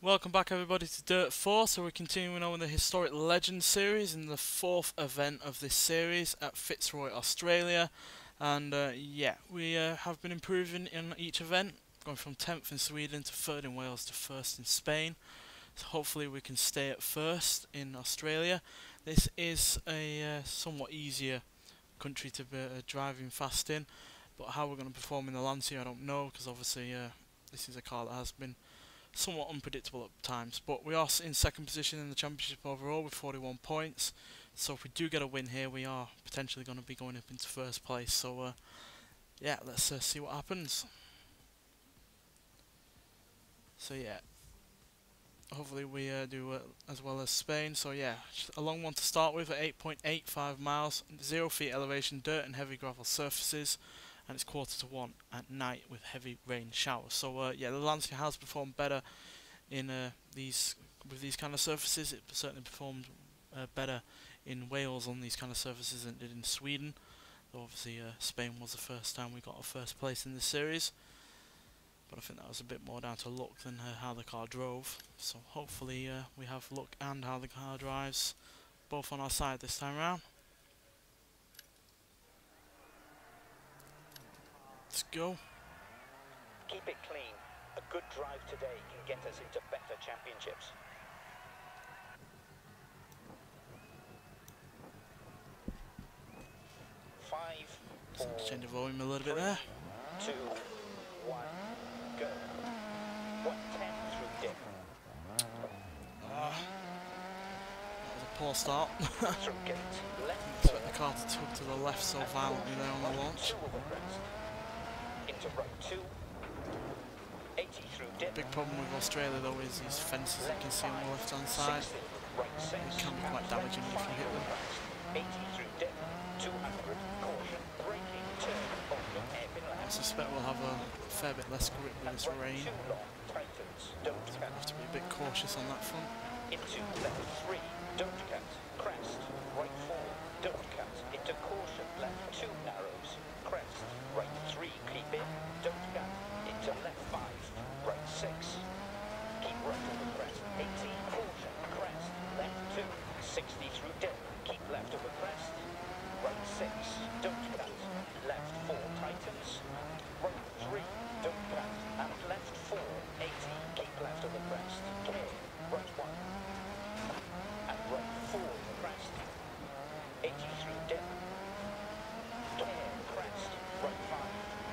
Welcome back everybody to Dirt 4, so we're continuing on with the Historic Legends series in the 4th event of this series at Fitzroy, Australia. And yeah, we have been improving in each event, going from 10th in Sweden to 3rd in Wales to 1st in Spain. So hopefully we can stay at 1st in Australia. This is a somewhat easier country to be driving fast in, but how we're going to perform in the Lancia I don't know, because obviously this is a car that has been somewhat unpredictable at times, but we are in 2nd position in the championship overall with 41 points, so if we do get a win here we are potentially going to be going up into 1st place, so yeah, let's see what happens. So yeah, hopefully we do as well as Spain. So yeah, a long one to start with at 8.85 miles, 0 feet elevation, dirt and heavy gravel surfaces, and it's 1:45 at night with heavy rain showers. So yeah, the Lancia has performed better in with these kind of surfaces. It certainly performed better in Wales on these kind of surfaces than it did in Sweden. Though obviously Spain was the first time we got a 1st place in this series, but I think that was a bit more down to luck than how the car drove. So hopefully we have luck and how the car drives both on our side this time around. Let's go. Keep it clean. A good drive today can get us into better championships. 5, 4, change the volume a little bit there. 2, 1, go. 110 through dip. That was a poor start. Through gate. Left. Expect the car to tilt to the left so violently there on the launch. Into right 2. 80 through dip. Big problem with Australia though is these fences that you can see on the left hand side. They can be quite damaging if you hit them. 80 through dip. 200. Caution. Braking. Turn. Open hairpin left. I suspect we'll have a fair bit less grip with this rain. Don't So we'll have to be a bit cautious on that front. Into left 3. Don't cut. Crest. Right 4. Don't cut. Into caution. Left 2 narrows. Crest. Right 3. Keep in. Don't cut. Into left 5. Right 6. Keep right over crest. 80. Caution. Crest. Left 2. 60 through dip. Keep left over crest. Right 6. Don't cut. Left 4 tightens. Right 3. Don't cut. And left 4. 80. Keep left over crest. Clear. Right 1. And right 4 over crest. 80 through dip. Clear. Crest. Right 5.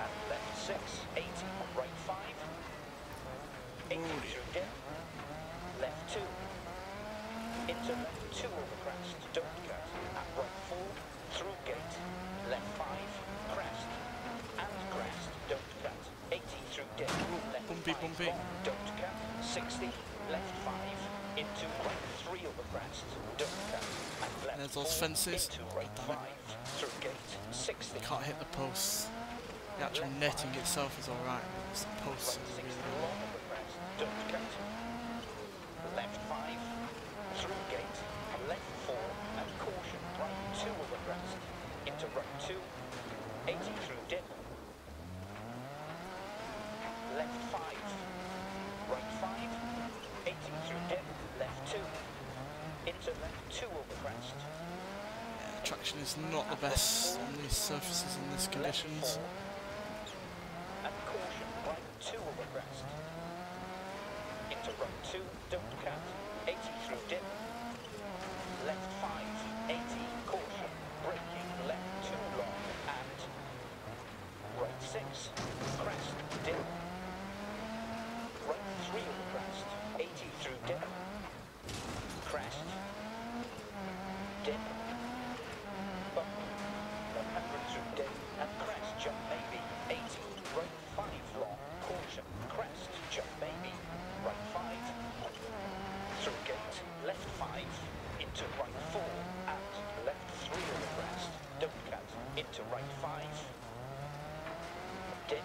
And left 6. 80. Right 5. 80 through dip. Left 2. Into left 2 over crest. Don't cut. And right 4. Through gate. Left 5. Crest. And crest. Don't cut. 80 through dip. Left Bumpy, 5 bumpy. long. Don't cut. 60. Left 5. Into right 3 over crest. Don't cut. And left There's those 4. fences. Into right 5. Through gate. 60. Can't hit the posts. The actual netting itself is alright, but it's the posts Right that 6 are really long over crest. Don't cut. Left 5. Through gate. Left 4. And caution. Right 2 over crest. Into right 2. 80 through dip. Left 5. Right 5. 80 through dip. Left 2. Into left 2 over crest. Yeah, the traction is not the best on these surfaces in these conditions. And caution. Right 2 over crest. Into right 2. Don't cut. 80 through dip. Left 5. 80. Caution. Braking. Left 2 long. And right 6. Crest. Dip. Right 3 over crest. 80 through dip. Crest. Dip. Bump. 100 through dip. And crest. Jump maybe. 80. Right 5 long. Caution. Crest. Jump maybe. Right 5. Through gate. Left 5. Into right 4. And left 3 over crest. Don't cut. Into right 5. Dip.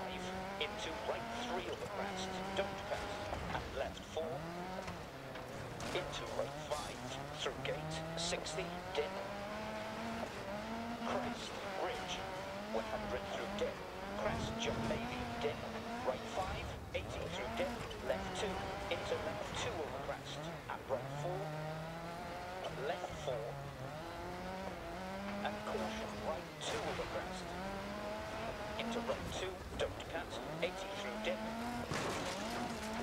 into right 3 over crest, don't cut, and left 4, into right 5, through gate, 60, dip, crest, ridge, 100 through dip, crest, jump baby, dip, right 5, 80 through dip, left 2, into left 2 over crest, and right 4, left 4, and caution, right 2 over crest, into right 2, don't cut, 80 through dip,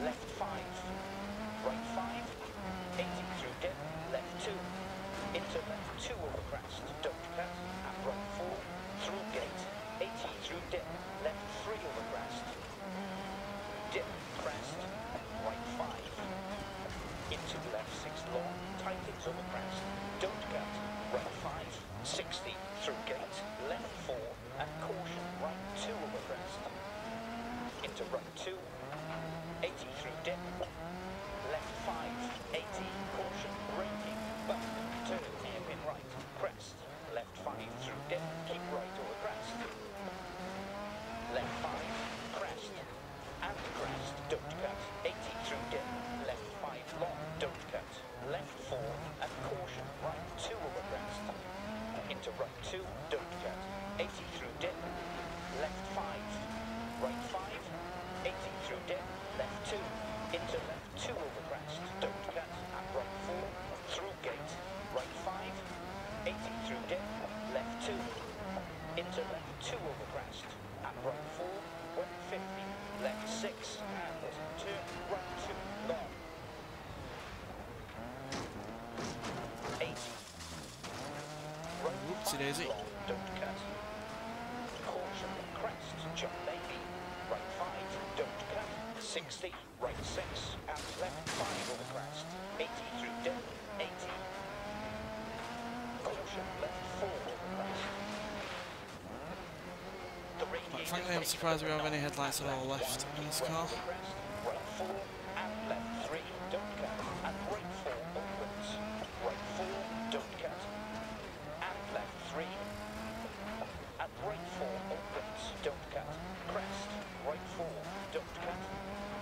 left 5, right 5, 80 through dip, left 2, into left 2 over crest, don't cut, and right 4, through gate, 80 through dip, left 3 over crest, dip, crest, right 5, into left 6 long, tightens over crest, don't cut, right 5, 60 through gate, left 4, and caution, right 2 over crest, into right 2, 80 through dip, left 5, 80, caution, braking, bump, turn, hairpin right, crest, left 5 through dip, keep right over crest, left 5, crest, and crest, don't cut, 80 through dip, left 5 long, don't cut, left 4, and caution, right 2 over crest, into right 2, don't cut, 80 through dip, left 5, right 5, 80 through dip, left 2, into left 2 over crest, don't cut, and right 4, through gate, right 5, 80 through dip, left 2, into left 2 over crest, and right 4, 150, left 6, and turn right 2, long, 80, right Whoopsie daisy. long, don't cut, caution, crest, jump baby, right 5, don't cut, 60, right 6, and left 5 over crest, 80 through dip, 80, caution, left 4 over crest. The radiator Frankly, I'm surprised we have any headlights at all left in this car. Right 4 and left 3, don't cut, and right 4 opens, right 4, don't cut, and left 3, and right 4 opens, don't cut, crest, right 4, don't cut,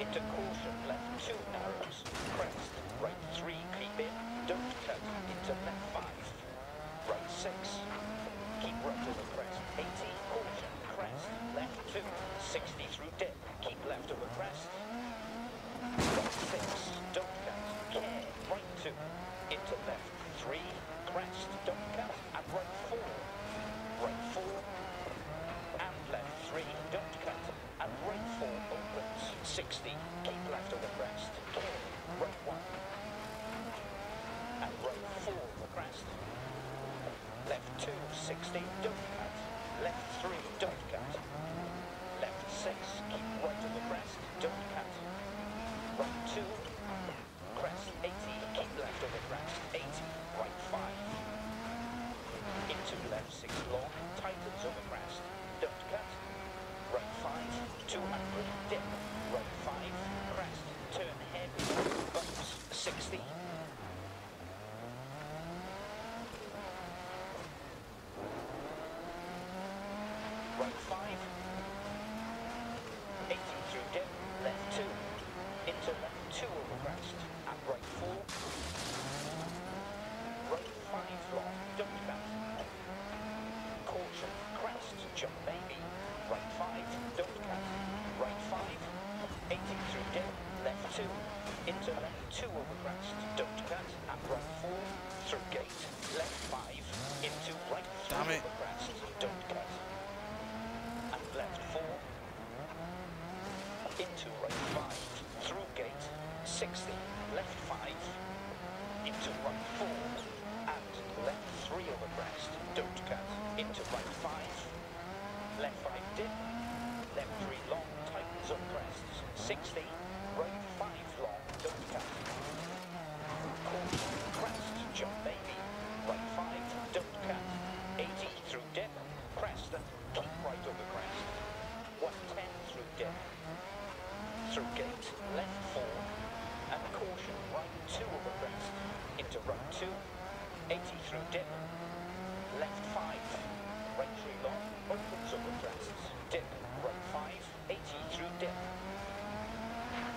into caution, left 2 narrows, crest, right 3, keep in, don't cut, into left 5, right 6, keep right over crest, 80, caution, crest, left 2, 60 through dip, keep left over crest, right 6, don't cut, care, right 2, into left 3, crest, don't cut, and right 4, right 4, and left 3, don't cut, and right 4 opens, 60, keep left over crest, care, right 1, and right 4 over crest, left 2, 60, don't cut, left 3, don't cut, left 6, keep right over crest, don't cut, right 2, crest, 80, keep left over crest, 80, right 5, into left 6 long, tightens over crest, don't cut, right 5, 200, dip, right 5, crest, turn heavy, bumps, 60, right 5, 80 through dip, left 2, into left 2 over crest, and right 4, right 5 long, don't cut, caution, crest, jump baby, right 5, don't cut, right 5, 80 through dip, left 2, into left 2 over crest, don't cut, and right 4, through gate, left 5, into right 3 Damn it. over crest, don't cut, and left 4, into right 5, through gate, 60, left 5, into right 4, and left 3 over crest, don't cut, into right 5, left 5 dip, left 3 long, tightens on crests, 60, right 5 long, don't cut, caution, crest, jump baby, right 5, don't cut, 80 through dip, crest, keep right over crest, 110 through dip, through gate, left 4, and caution, right 2 over crest, into right 2, 80 through dip, left 5, right 3 long, opens over crests, dip, right 5, 80 through dip.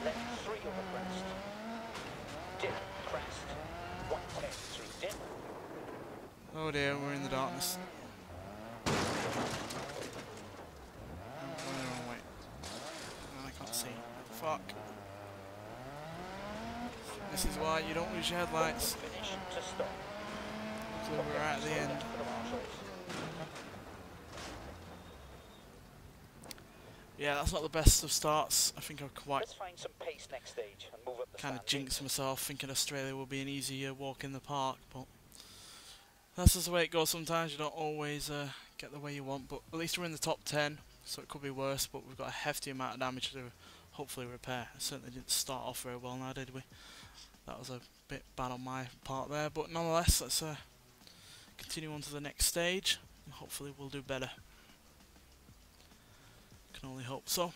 Left 3 over crest. Dip, crest. 110 through dip. Oh dear, we're in the darkness. I'm going the wrong way. I can't see. Fuck. This is why you don't lose your headlights. Finish to stop. So we're at the end. For the marshals. Yeah, that's not the best of starts. I think I've quite Let's find some pace next stage and move up the kind of standings. jinxed myself thinking Australia will be an easier walk in the park, but that's just the way it goes sometimes. You don't always get the way you want, but at least we're in the top 10, so it could be worse, but we've got a hefty amount of damage to hopefully repair. I certainly didn't start off very well now, did we? That was a bit bad on my part there, but nonetheless, let's continue on to the next stage, and hopefully we'll do better. Can only hope so.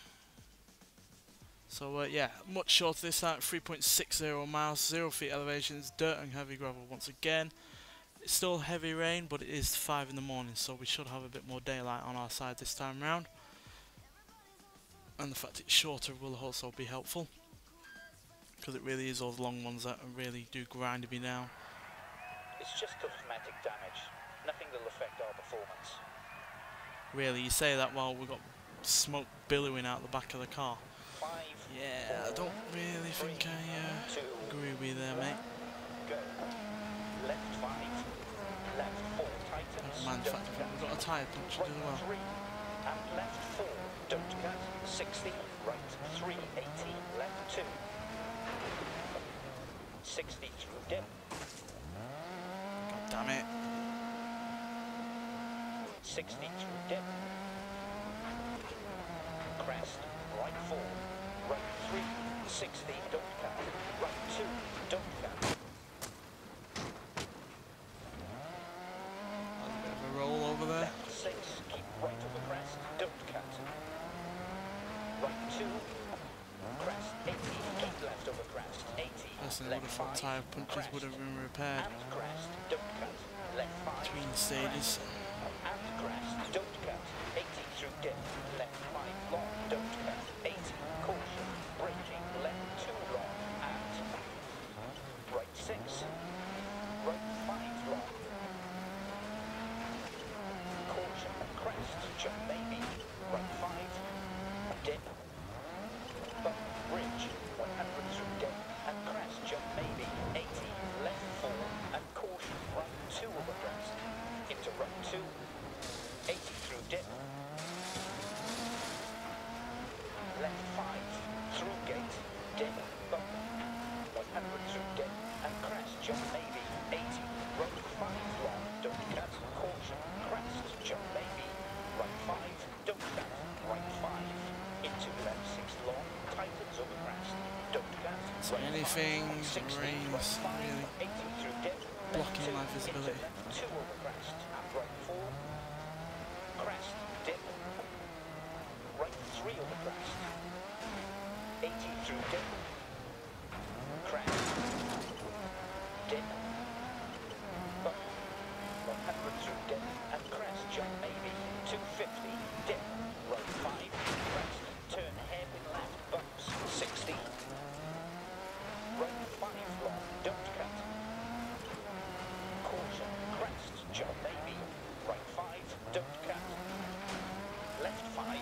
So yeah, much shorter this time, 3.60 miles, 0 feet elevations, dirt and heavy gravel once again. It's still heavy rain, but it is 5 in the morning, so we should have a bit more daylight on our side this time round. And the fact it's shorter will also be helpful, because it really is those long ones that really do grind me down. It's just cosmetic damage. Nothing that'll affect our performance. Really, you say that while we've got smoke billowing out the back of the car. 5, Yeah, I don't really think I 2, agree with you there, mate. go. Left 5, left 4 tightens. Man, in fact, I think we've got a tyre puncture as well. 3, and left 4, don't cut. 60, right 3, 80, left 2. 60 through dip. God damn it. 60 through dip. Crest, right 4, right 3, 60, don't cut. Right 2, don't cut. That's a bit of a roll over there. Left 6, keep right over crest, don't cut. Right 2, crest, 80, keep left over crest, 80. Personally, I would have thought tyre punches would have been repaired And crest, don't cut. Left 5, between stages. and crest, don't cut. 80 through dip. Left 5 long, don't cut. 80, caution, braking, left 2 long, and right 6, right 5 long. Caution, crest, jump maybe, right 5, dip, bump, bridge, 100 through dip, and crest, jump maybe, 80, left 4, and caution, right 2 over crest, into right 2, 80 through dip, left 5, through gate, dip, bump, 100 through dip, and crest, jump maybe, 80, right 5 long, don't cut, caution, crest, jump maybe, right 5, don't cut, right 5, into left 6 long, tightens over crest, don't cut, So right anything 5, 60, rains right 5, really 80 through dip, blocking left my 2, visibility. into left 2 over crest, and right 4, crest, dip, right 3 over crest, 80 through dip, crest, dip, bump, 100 through dip, and crest, jump maybe, 250, dip, right 5, crest, turn hairpin left, bumps, 60, right 5 long, don't cut, caution, crest, jump maybe, right 5, don't cut, left 5,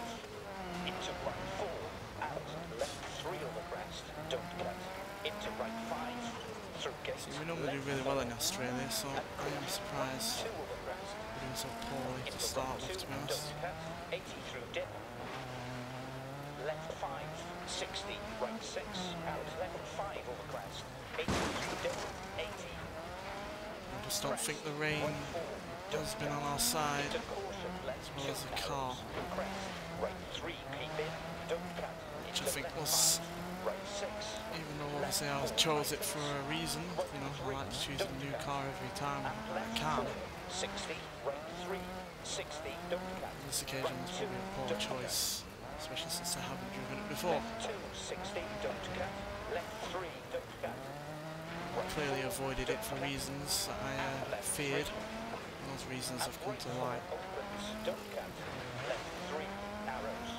into right 4, and left 3 over crest, don't cut, into right 5, through gate, See, we normally do really well in Australia, so I am surprised 2 over crest, we're doing so poorly to into start right 2, with, to be honest. don't cut, 80 through dip, left 5, 60, right 6, out left 5 over crest, 80 through dip, 80, I just don't think the rain right 4, has been on our side into caution, left as well as the 2 car, narrows, crest, right 3, keep in, don't cut, which I into think left was, 5, right 6, even though obviously I chose it for a reason, you know, I like to choose a new car every time and I left can. 4, 60, right 3, 60, don't cut, On this occasion was probably a poor choice, especially since I haven't driven it before. left 2, 60, don't cut, left 3, don't cut, right Clearly 4, avoided it for reasons that I feared, and those reasons have come to light. opens, don't cut, left 3, narrows,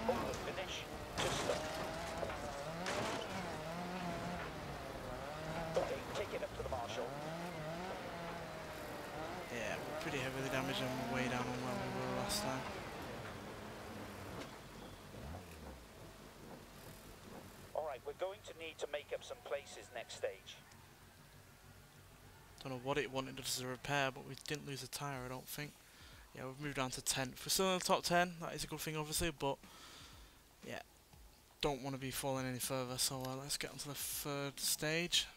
over pretty heavily damaged and we're way down on where we were last time. Alright, we're going to need to make up some places next stage. Don't know what it wanted us to repair, but we didn't lose a tyre, I don't think. Yeah, we've moved down to 10th. We're still in the top 10, that is a good thing obviously, but yeah, don't want to be falling any further, so let's get on to the third stage.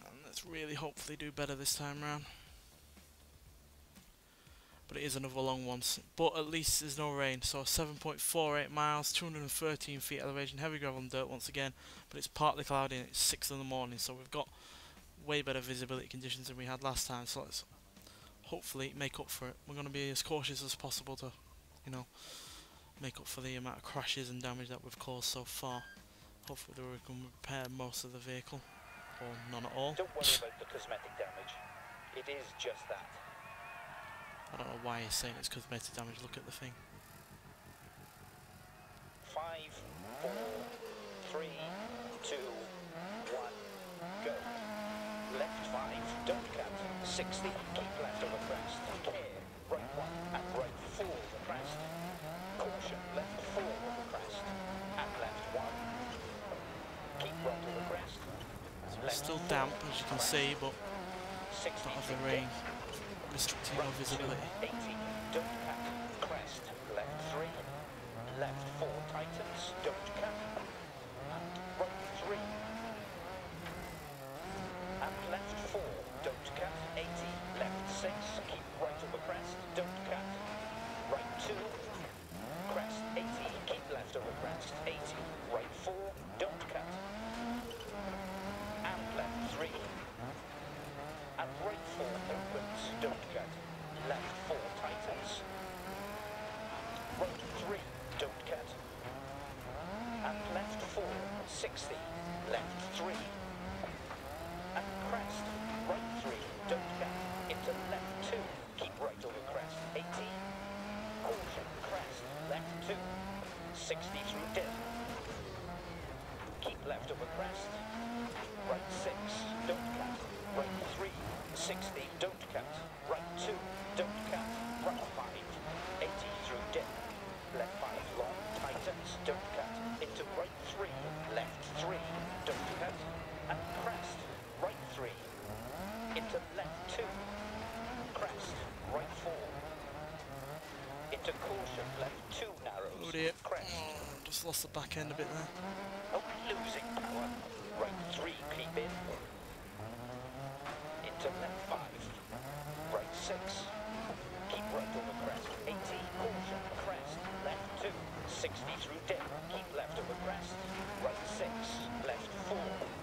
And let's really hopefully do better this time round. But it is another long one, but at least there's no rain, so 7.48 miles, 213 feet elevation, heavy gravel and dirt once again, but it's partly cloudy and it's 6 in the morning, so we've got way better visibility conditions than we had last time, so let's hopefully make up for it. We're going to be as cautious as possible to, you know, make up for the amount of crashes and damage that we've caused so far. Hopefully we can repair most of the vehicle, or none at all. Don't worry about the cosmetic damage. It is just that. I don't know why he's saying it's cosmetic damage, look at the thing. 5, 4, 3, 2, 1, go. Left 5, don't cut. 60, keep left over crest. Care, right 1, and right 4 over crest. Caution, left 4 over crest. And left 1. Keep right over crest. It's still damp as you can see, but 60, not of the rain restricting our visibility. 80, don't cut. Crest, left 3. Left 4 tightens, don't cut. And right 3. And left 4, don't cut. 80, left 6, keep right over crest, don't cut. Right 2, crest 80, keep left over crest, 80, right 4, don't cut. And left 3. And right 4 opens, don't cut. Left 4 tightens. Right 3, don't cut. And left 4, 60. Left 3. And crest, right 3, don't cut. Into left 2, keep right over crest, 80. Caution, crest, left 2. 60 through dip. Keep left over crest. Right 6, don't cut. Right 3, 60, don't cut. Right 2, don't cut. Right 5, 80 through dip. Left 5 long, tightens, don't cut. Into right 3, left 3, don't cut. And crest, right 3. Into left 2. Crest, right 4. Into caution, left 2 narrows. Oh dear. Crest. Oh, just lost the back end a bit there. Oh, losing power. Right 3, keep in. Into left 5. Right 6. Keep right over crest. 80, caution, crest. Left 2. 60 through dip. Keep left over crest. Right 6. Left 4.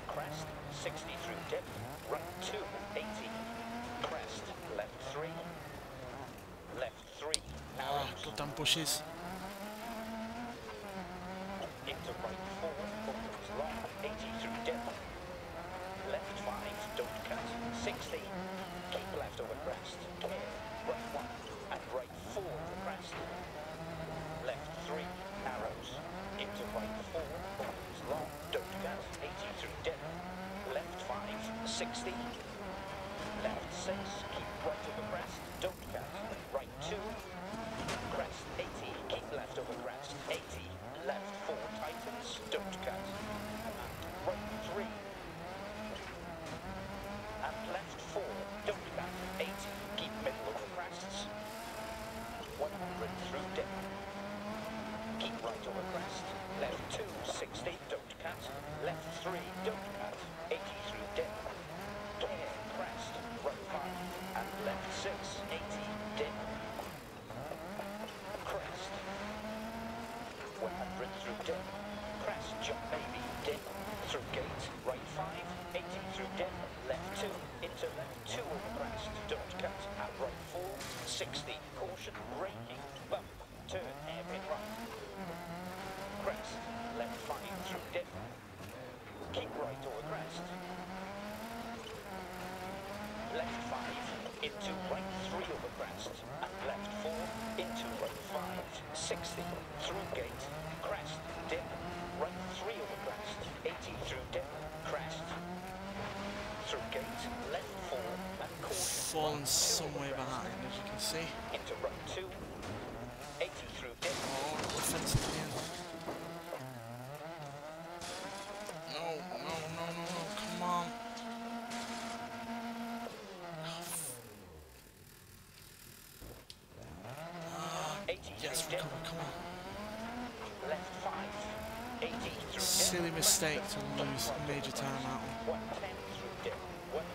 Crest. 60 through dip. Right 2. 80. Crest. Left 3. Left 3. Oh, Narrows. goddamn bushes. Into right 4, opens long, 80 through dip. Left 5, don't cut, 60. Keep left over crest, care, right 1, and right 4 over crest. Left 3, narrows. Into right 4, opens long, don't cut, 80 through dip. Left 5, 60. Left 6, keep right over crest, don't cut. Right 2, crest, 80, keep left over crest, 80. Left 4 tightens, don't cut. Right 3. And left 4, don't cut. 80, keep middle over crests. 100 through dip. Keep right over crest. Left 2, 60, don't cut. Left 3, don't cut. 80 through dip. Care, crest. Right 5. And left 6, 80, dip. Crest. 100 through dip. Crest, jump baby, dip. Through gate, right 5, 80 through dip. Left 2, into left 2 over crest, don't cut. At right 4, 60, caution, braking, bump, turn, hairpin right. Crest, left 5 through dip. Keep right over crest. Left 5, into right 3 over crest. And left 4, into right 5, 60, through gate, crest, dip, right 3 over crest, 80 through dip, crest, through gate, left 4, fallen some way behind, as you can see. Into right 2, 80 through dip. Oh, defensive again. No, no, no, no, no, come on. Yes, recover, come on. Left 5, 80 through Silly dip. mistake to lose a major time out on. 110 through dip. 100.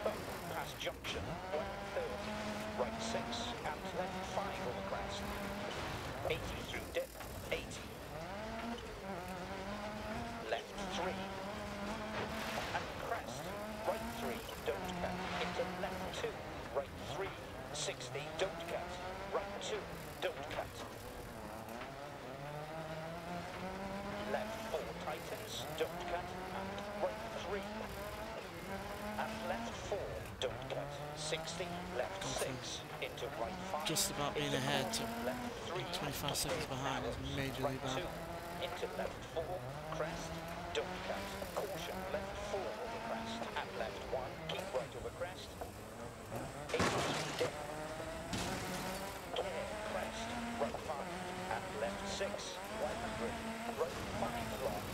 Bump past junction. 130. Right 6 and left 5 over crest. 80 through dip. 80. Left 3. And crest. Right 3. Don't cut. Into left 2. Right 3. 60. Don't cut. Right 2. Don't cut. Left 4 tightens, don't cut, and right 3. And left 4, don't cut. 60, left 6, into right 5. Just about being ahead to left 3, 25 seconds behind is majorly right bad. 2, into left 4, crest, don't cut. Caution, left 4 over crest, and left 1, keep right over crest. 80 dip. Care, crest, right 5, and left 6, 100. Right 5 long.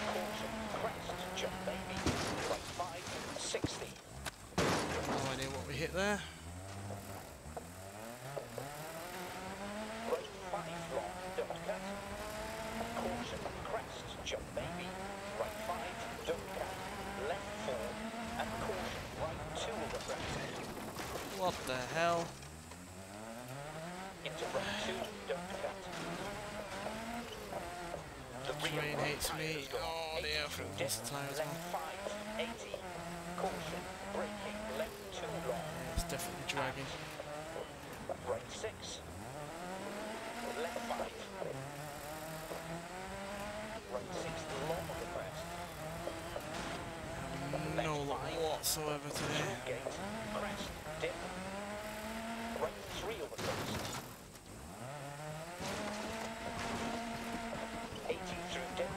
Caution, crest, jump baby. Right 5, 60. No idea what we hit there. Right 5 long, don't cut. Caution, crest, jump baby. Right 5, don't cut. Left 4, and caution, right 2 over crest. What the hell? Into right 2, don't cut. Train hates me. Oh dear, I think this tyre as well. Left 5, 80. Caution, braking, left 2 long. Yeah, it's definitely dragging. Right 6. Left 5. Right 6 long on the crest. No luck whatsoever today. Gate, crest, dip. Right 3 over crest. 80 through dip.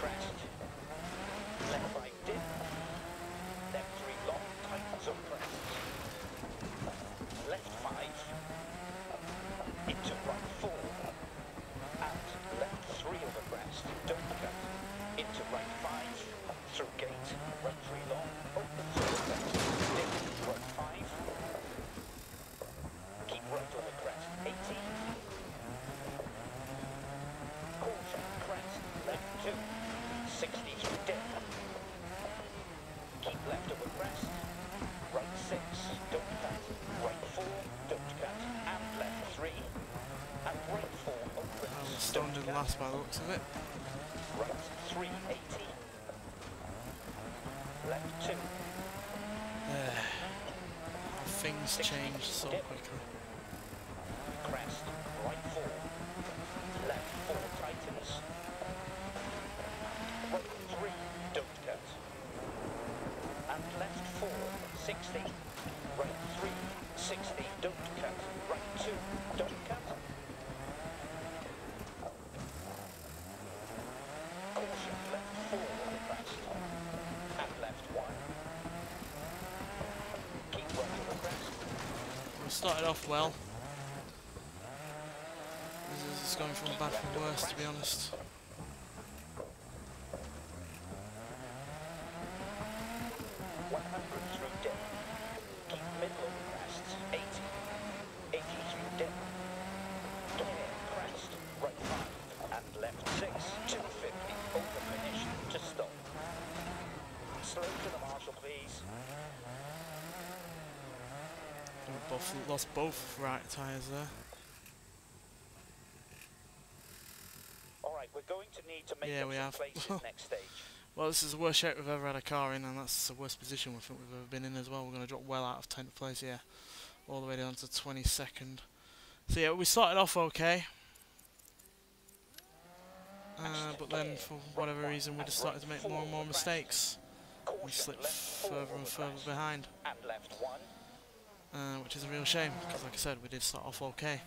Crest. Left 5 dip. Left 3 long, tightens on crest. Left 5. Into right 4. And left 3 over crest. Don't cut. Into right 5. Through gate. Right 3 long. Open through crest. Dip. Right 5. Keep right over crest. 80. Caution, crest, left 2, 60 through dip. Keep left over crest. Right 6, don't cut. Right 4, don't cut. And left 3. And right 4 opens. The stone didn't last by the looks of it. Right 3, 80. Left 2. Things change so quickly. Crest, right 4. Left 4 tightens. Right 3, don't cut. And left 4, 60. Right 3, 60, don't cut. Right 2, don't cut. Caution, left 4 over crest. And left 1. Keep right over crest. We started off well. This is going from bad to worse, to be honest. 100 through dip. Keep middle over crest. 80. 80 through dip. Care, crest. Right 5. And left 6. 250. Over finish. To stop. Slow to the marshal, please. We both lost both right tyres there. Alright, we're going to need to make Yeah, up we some have. places next stage. Well, this is the worst shape we've ever had a car in, and that's the worst position we think we've ever been in as well. We're going to drop well out of 10th place here, all the way down to 22nd. So yeah, we started off okay, but then for whatever reason we just started to make more and more mistakes. We slipped further and further behind, And left 1. which is a real shame, because like I said, we did start off okay.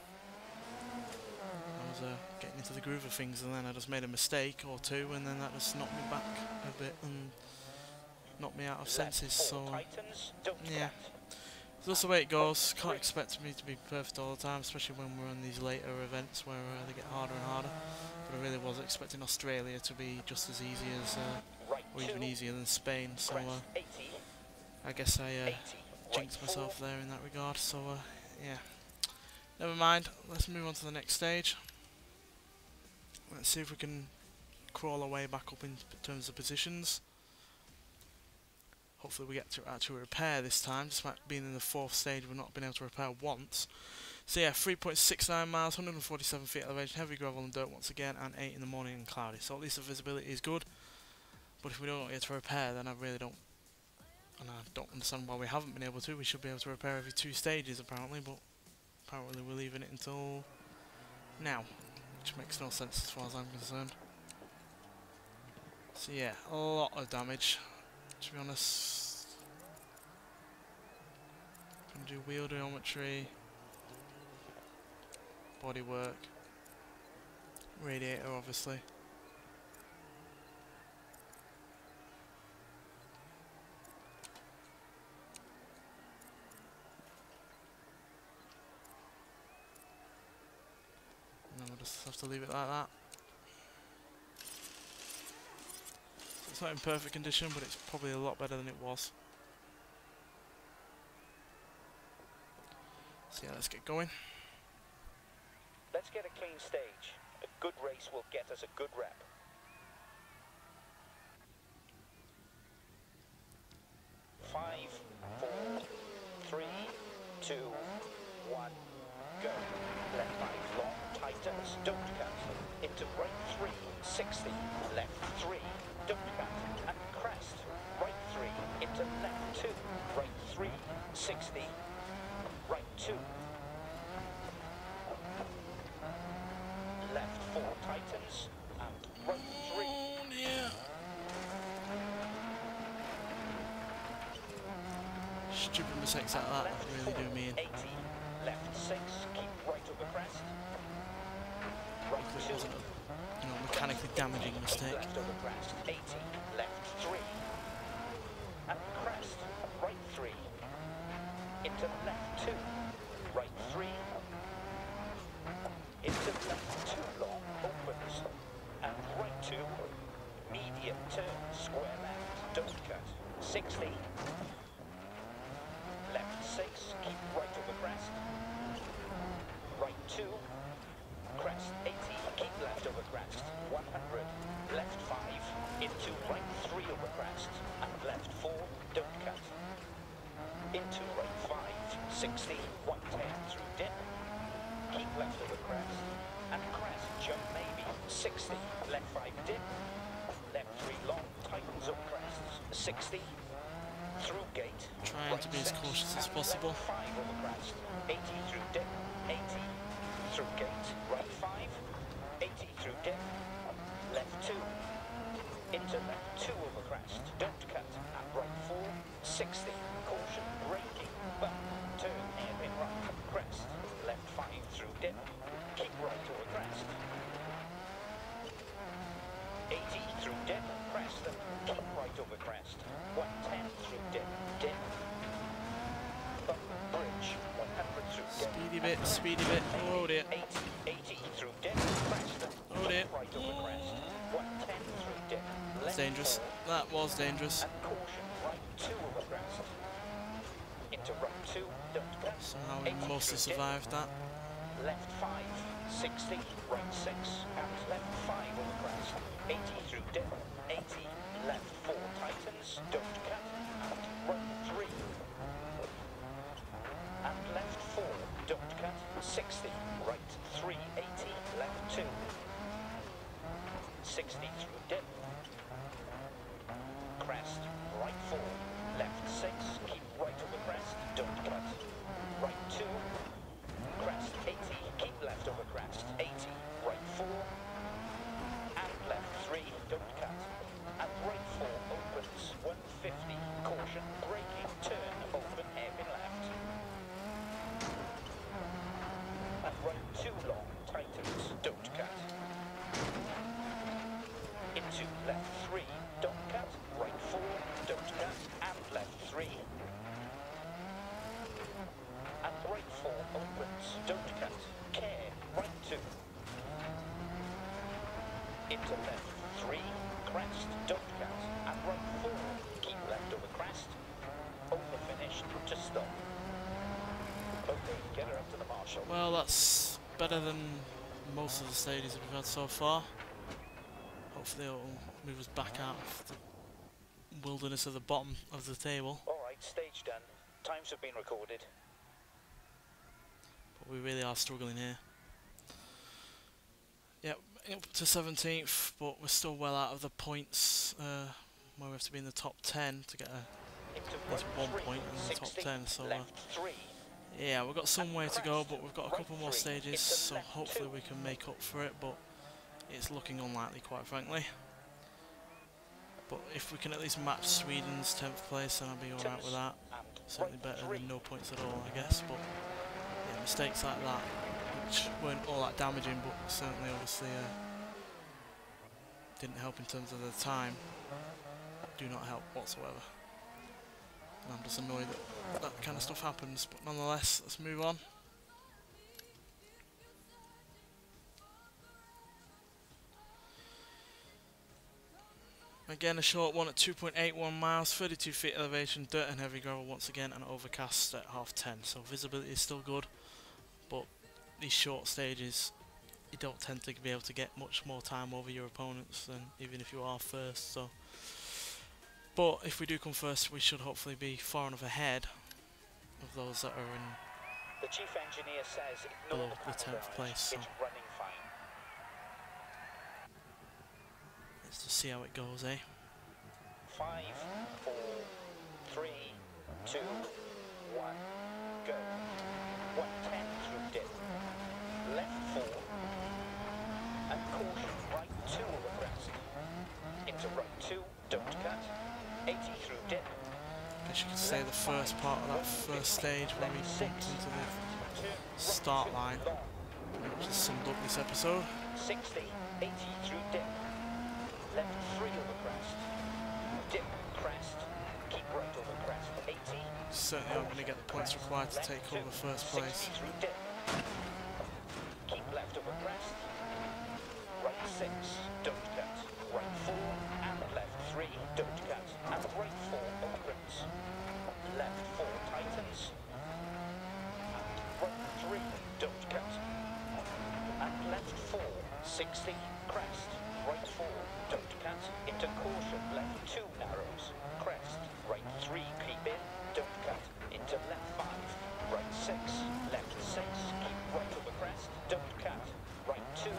I was getting into the groove of things, and then I just made a mistake or two, and then that just knocked me back a bit, and knocked me out of Left senses. 4 So tightens, don't yeah, cut. so that's the way it goes. Can't expect me to be perfect all the time, especially when we're on these later events where they get harder and harder. But I really was expecting Australia to be just as easy as, Right or 2, even easier than Spain. So crest 80, I guess I 80, right jinxed 4, myself there in that regard. So yeah, never mind. Let's move on to the next stage. Let's see if we can crawl our way back up in terms of positions. Hopefully we get to actually repair this time, despite being in the 4th stage we've not been able to repair once. So yeah, 3.69 miles, 147 feet elevation, heavy gravel and dirt once again, and 8 in the morning and cloudy. So at least the visibility is good, but if we don't get to repair, then I really don't, and I don't understand why we haven't been able to. We should be able to repair every 2 stages apparently, but apparently we're leaving it until now, which makes no sense as far as I'm concerned. So yeah, a lot of damage, to be honest. Can do wheel geometry, bodywork, radiator obviously. And then we'll just have to leave it like that. So it's not in perfect condition, but it's probably a lot better than it was. So yeah, let's get going. Let's get a clean stage. A good race will get us a good rep. 5, 4, 3, 2, 1, go. Left 5 long, tightens, don't cut. Into right 3, 60. Left 3, don't cut. And crest. Right 3, into left 2. Right 3, 60. Right 2. Left 4 tightens. And right 3. Oh dear. Stupid mistakes like that really do mean. 80. Left 6, keep right over crest. Right It 2. wasn't a mechanically damaging mistake. Left over crest. 80. Left 3. And crest. Right 3. Into left 2. Right 3. Into left 2 long. Opens. And right 2. Medium turn. Square left. Don't cut. 60. Left 6. Keep right over crest. Right 2. Crest 80. Keep left over crest. 100. Left 5. Into right 3 over crest. And left 4. Don't cut. Into right 5. 60. 110 through dip. Keep left over crest. And crest jump maybe. 60. Left 5 dip. Left 3 long. Tightens up crest. 60. Through gate. Trying right to be as 6, cautious as and possible. left 5 over crest. 80 through dip. 80 through gate. Right 5. 80 through dip. Left 2. Into left 2 over crest. Don't cut. And right 4. 60. Caution. Braking. Bump. Turn hairpin right. Crest. Left 5 through dip. Keep right over crest. 80 through dip. Crest. And keep right over crest. 110 through dip. Dip. Bump. Bridge. 100 through dip. Speedy bit, speedy bit. Oh dear. 80, 80 through dip. Crest. And Oh dear. right over crest. 110 through dip. That's Left dangerous. 4. That was dangerous. And caution, right 2 over crest. Into right 2, don't cut. Somehow we 80 mostly through dip. survived that. Left 5, 60, right 6, and left 5 over crest. 80 through dip. 80, left 4 tightens, don't cut. And right 3. And left 4, don't cut. 60, right 3, 80, left 2. 60 through dip. Crest, right 4, left 6, keep right over crest, don't cut. Right 2, crest 80, keep left over crest, 80, right 4, and left 3, don't cut. And Well, that's better than most of the stages that we've had so far. Hopefully it'll move us back out of the wilderness at the bottom of the table. Alright, stage done. Times have been recorded. But we really are struggling here. Yep, up to 17th, but we're still well out of the points where we have to be in the top 10 to get at least 1 point in the top 10. So yeah, we've got some way to go, but we've got a couple more stages, so hopefully we can make up for it, but it's looking unlikely, quite frankly. But if we can at least match Sweden's 10th place, then I'll be alright with that. Certainly better than no points at all, I guess, but yeah, mistakes like that, which weren't all that damaging, but certainly obviously didn't help in terms of the time, do not help whatsoever. And I'm just annoyed that that kind of stuff happens, but nonetheless, let's move on. Again, a short one at 2.81 miles, 32 feet elevation, dirt and heavy gravel once again, and overcast at 10:30. So visibility is still good, but these short stages, you don't tend to be able to get much more time over your opponents than even if you are first. So, but if we do come first, we should hopefully be far enough ahead of those that are in The chief engineer says below ignore the 10th place. So It's running fine. let's just see how it goes, eh? 5, 4, 3, 2, 1, go. 110 through dip. Left 4. And caution, right 2 over crest. Into right 2, don't cut. 80 through dip. I guess you could say the first part of that first stage where we bumped into the start line, which has summed up this episode. 60, 80 through dip. Left 3 over crest. Dip, crest. Keep right over crest. 80. Certainly aren't going to get the points required to take over first place. 60 through dip. Keep left over crest. Right 6, don't cut. Right 4 and left 3, don't cut. And right 4 opens. Left 4 tightens. And right 3, don't cut. And left 4, 60, crest. Right 4, don't cut. Into caution, left 2 narrows. Crest. Right 3, keep in, don't cut. Into left 5. Right 6, left 6, keep right over crest, don't cut. Right 2,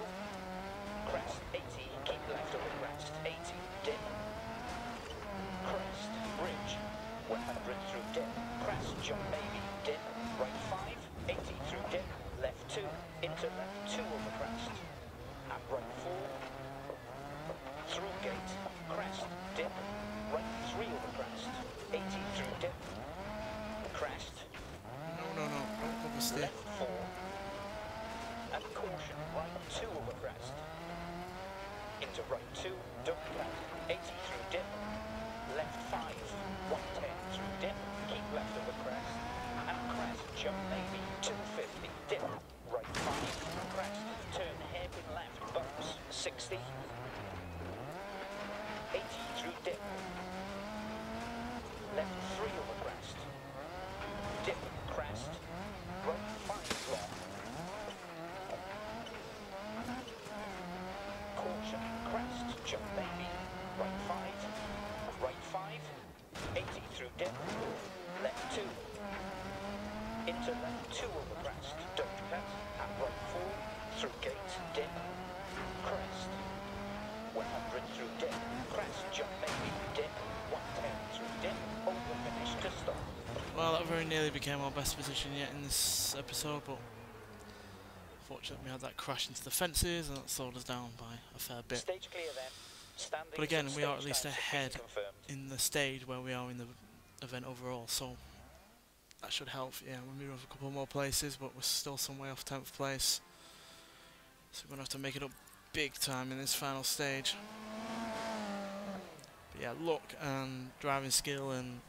crest 80, keep left over crest, 80, dip. Crest, bridge, 100 through dip. Crest, jump baby, dip. Right 5, 80 through dip. Left 2, into left 2 over crest. And right 4, through gate. Crest, dip. Right 3 over crest, 80 through dip. Crest. No, don't oversteer. Left 4. And caution, right 2 over crest. Into right 2, don't cut. 80 through dip. Left 5. 110 through dip. Keep left over crest. And crest, jump maybe. 250, dip. Right 5. Crest, turn hairpin left, bumps. 60. 80 through dip. Left 3 over crest. Dip, crest. Right 5 long. Caution, crest, jump baby. Right 5. Right 5. 80 through dip. Left 2. Into left 2 over crest. Don't cut. And right 4. Through gate, dip. Crest. 100 through dip. Crest, jump baby, dip. 110 through dip. Over finish to stop. Well, that very nearly became our best position yet in this episode, but fortunately we had that crash into the fences and that slowed us down by a fair bit. Stage clear then. Standings But again, and we are at stage least times have been ahead confirmed. in the stage where we are in the event overall, so that should help. Yeah, we're moving up a couple more places, but we're still some way off 10th place, so we're going to have to make it up big time in this final stage. But yeah, luck and driving skill and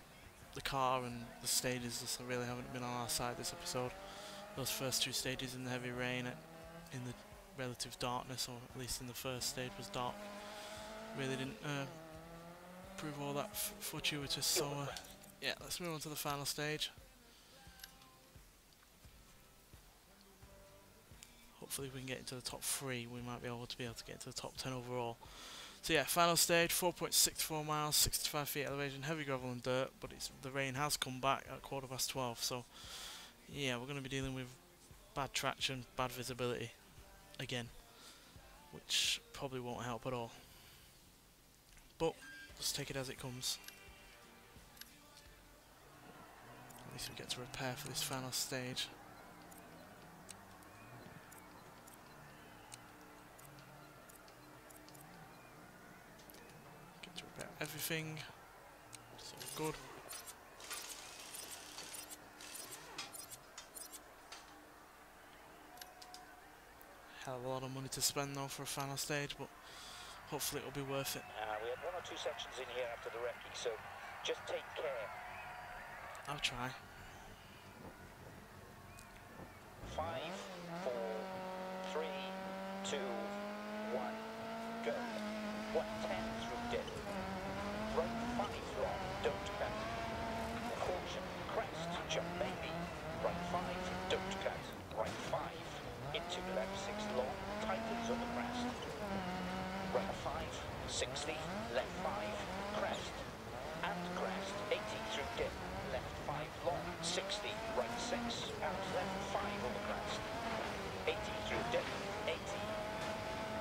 the car and the stages just really haven't been on our side this episode. Those first 2 stages in the heavy rain, in the relative darkness, or at least in the first stage was dark, really didn't prove all that fortuitous. So yeah, let's move on to the final stage. hopefully if we can get into the top 3, we might be able to get into the top 10 overall. So yeah, final stage, 4.64 miles, 65 feet elevation, heavy gravel and dirt, but the rain has come back at 12:15, so yeah, we're going to be dealing with bad traction, bad visibility again, which probably won't help at all. But let's take it as it comes. At least we get to prepare for this final stage. Get to repair everything. It's all good. Hell of a lot of money to spend though for a final stage, but hopefully it'll be worth it. We had 1 or 2 sections in here after the recce, so just take care. I'll try. 5, 4, 3, 2, 1, go. 110 through dip. Right 5 long, don't cut. Caution, crest, jump baby. Right 5, don't cut. Right 5, into left 6 long, tightens on the crest. Right 5, 60, left 5, crest. And crest, 80 through dip. Left 5 long, 60, right 6, and left 5 on the crest. 80 through dip, 80.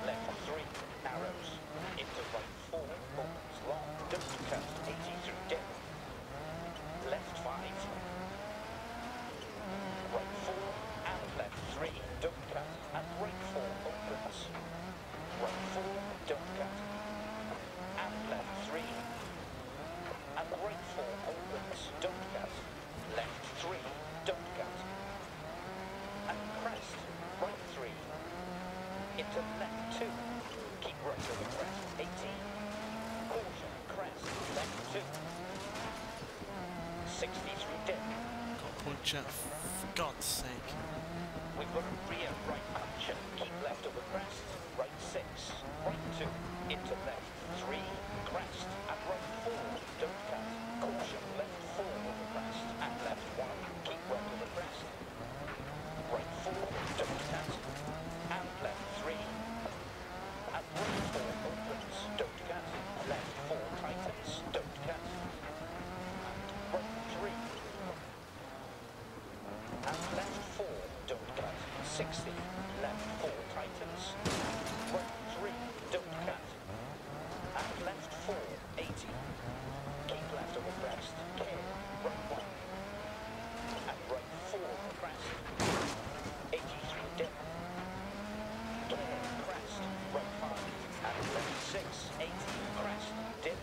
Left 3, arrows. Into right 4, opens long, don't cut, 80 through dip. Left 5. Right 4, and left 3, don't cut, and right 4 opens. Right 4, don't cut. And left 3. And right 4 opens, don't cut. Left 3, don't cut. And crest, right 3. Into left 2. Keep right over crest, 80. Caution, crest, left 2. 60 through dip. Got a puncher, for God's sake. We've got a rear right puncher. Keep left over crest, right 6. Right 2, into left 3. Crest, and right 4, don't cut. Caution, left 4 over crest, and left 1. Keep right over crest. Right 4, don't cut. And left 3. And right 4 opens, don't cut. Left 4 tightens, don't cut. Right 3. And left 4, don't cut. 60, left 4 tightens. Right 3, don't cut. And left 4, 80. Keep left over crest, care, right 1. And right 4 over crest. 80 through dip. Care, crest, right 5. And left 6, 80, crest, dip.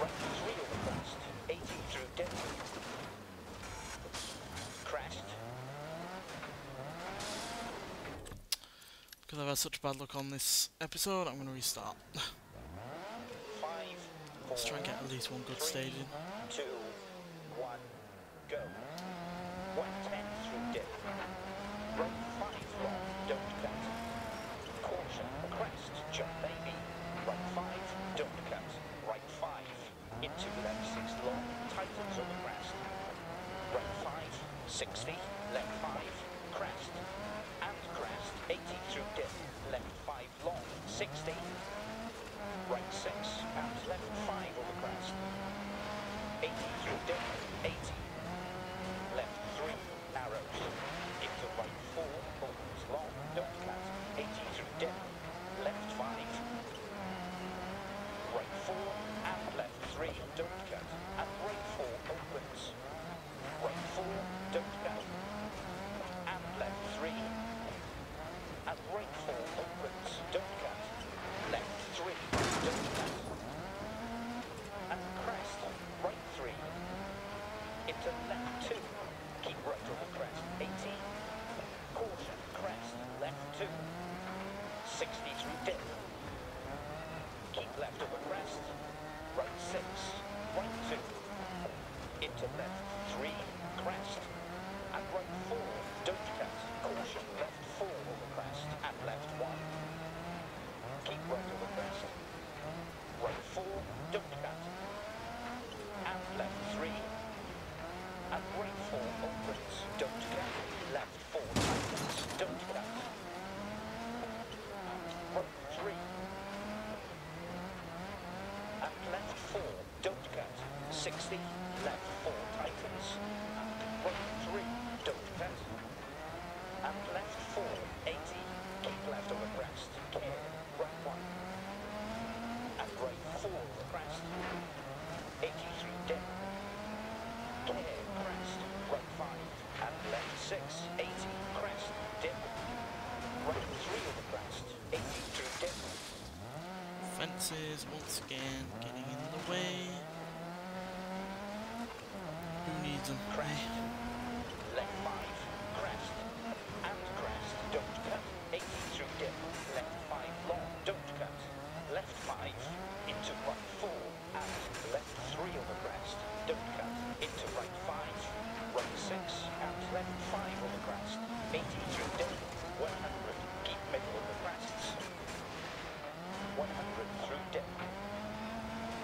Right 3 over crest, 80 through dip. Crest. Because I've had such bad luck on this episode, I'm going to restart. 5, 4, Let's try and get at least one good 3, stage in. 2, 1, go. 110 through dip. Right 5 long, don't cut. Caution, crest, jump baby. Right 5, don't cut. Right 5, into left 6 long, tightens on the crest. Right 5, 60, left 5, crest. And crest, 80 through dip. Left 5 long, 60. Right 6, and left 5 over crest. 80 through dip, 80. Left 3, arrows. Into right 4, opens long, don't cut. 80 through dip, left 5. Right 4, and left 3, don't cut. And right 4 opens. Right 4, don't cut. And left 3. And right 4 opens, don't cut. Left 3, don't cut. And crest, right 3. Into left 2. Keep right over crest, 80. Caution, crest, left 2. 60 through dip. Keep left over crest. Right 6. Right 2. Into left 3. Crest. And right 4. Don't cut. Caution. Left 4 over crest. And left 1. Keep right over crest. Right 4. Don't cut. And left 3. And right 4 opens. Don't cut. Left 4 tightens. Don't cut. 60, left 4 tightens, and right 3, don't cut, and left 4, 80, keep left over crest, care, right 1, and right 4 over crest, 80 through dip, care, crest, right 5, and left 6, 80, crest, dip, right 3 over crest, 80 through dip, Fences once again getting in the way. Who needs them? crest, left 5, crest, and crest, don't cut, 80 through dip, left 5 long, don't cut, left 5, into right 4, and left 3 over crest, don't cut, into right 5, right 6, and left 5 over crest, 80 through dip, 100, keep middle over crests, 100 through dip,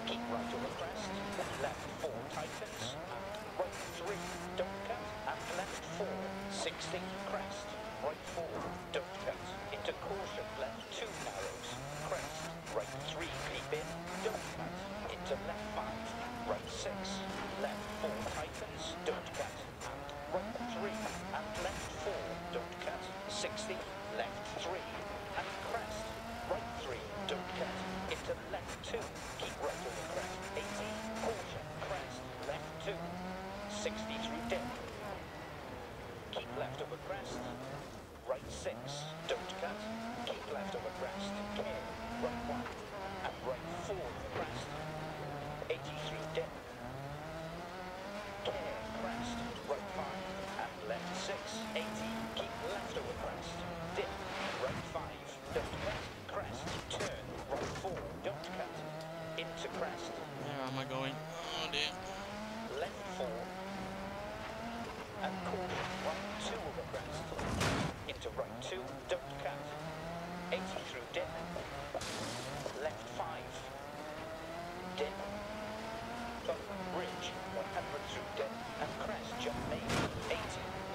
keep right over crest, left 4 tightens, and right 3, don't cut, and left 4, 60, crest, right 4, don't cut, into caution, left 2 narrows, crest, right 3, keep in, don't cut, into left 5, right 6, left 4 tightens, don't cut, and right 3, and left 4, don't cut, 60, left 3, and crest, right 3, don't cut, into left 2, keep right over crest, 80, caution, crest, left 2, 60 through dip, keep left over crest, right 6, don't cut, keep left over crest, care, right 1, and right 4 over crest, 80 through dip, care, crest, right 5, and left 6, 80, keep left over crest, dip, right 5, don't cut, crest, turn, right 4, don't cut, into crest, Where am I going? Oh dear. left 4, and caution, right 2 over crest, into right 2, don't cut, 80 through dip, left 5, dip, bump, bridge, 100 through dip, and crest, jump maybe, 80,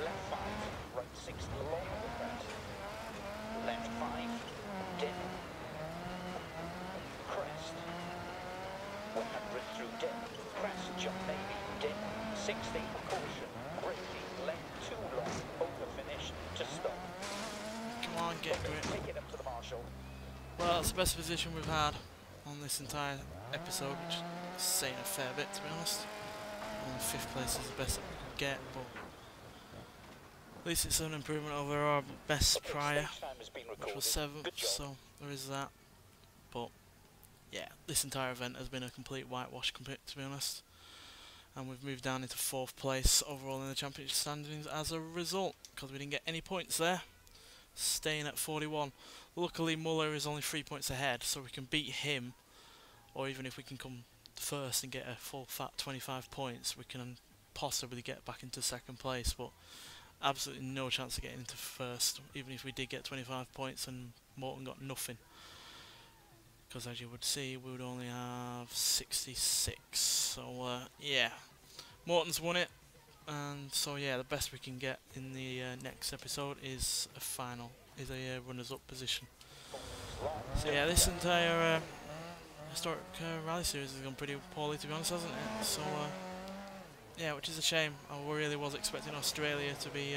left 5, right 60, long over crest, left 5, dip, crest, 100 through dip, crest, jump maybe, dip, 60, caution, braking, left 2 long, over finish, to stop. Come on, get Okay, grip. take it up to the marshal. Well, that's the best position we've had on this entire episode, which is saying a fair bit, to be honest. And 5th place is the best that we could get, but at least it's an improvement over our best Okay, prior, stage time has been which recorded. was 7th, Good job. so there is that. But yeah, this entire event has been a complete whitewash, to be honest. And we've moved down into 4th place overall in the championship standings as a result, because we didn't get any points there, staying at 41. Luckily Muller is only 3 points ahead, so we can beat him, or even if we can come first and get a full fat 25 points, we can possibly get back into 2nd place, but absolutely no chance of getting into 1st, even if we did get 25 points and Morton got nothing. Because as you would see, we would only have 66. So yeah, Morton's won it, and so yeah, the best we can get in the next episode is a runners-up position. So yeah, this entire historic rally series has gone pretty poorly, to be honest, hasn't it? So yeah, which is a shame. I really was expecting Australia to be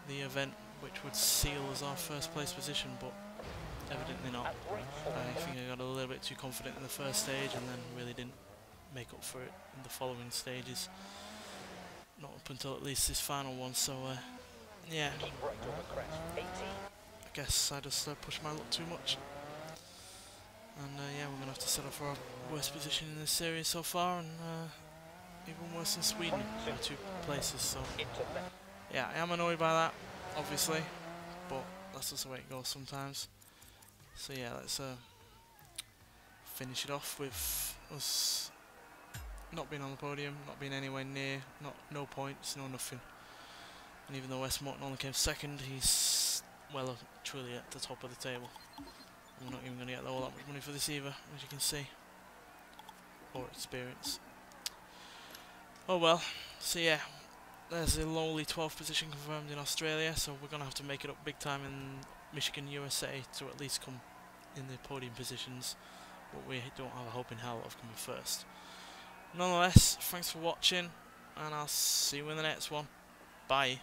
the event which would seal as our 1st place position, but evidently not. I think I got a little bit too confident in the 1st stage and then really didn't make up for it in the following stages. Not up until at least this final one, so yeah. Keep right over crest, 80. I guess I just pushed my luck too much. And yeah, we're going to have to settle for our worst position in this series so far, and even worse than Sweden by 2 places, so yeah, I am annoyed by that, obviously, but that's just the way it goes sometimes. So yeah, let's finish it off with us not being on the podium, not being anywhere near, no points, no nothing. And even though Wes Morton only came 2nd, he's well truly at the top of the table. And we're not even going to get all that much money for this either, as you can see, or experience. Oh well. So yeah, there's a lowly 12th position confirmed in Australia, so we're going to have to make it up big time in Michigan, USA to at least come in the podium positions, but we don't have a hope in hell of coming 1st. Nonetheless, thanks for watching, and I'll see you in the next one. Bye.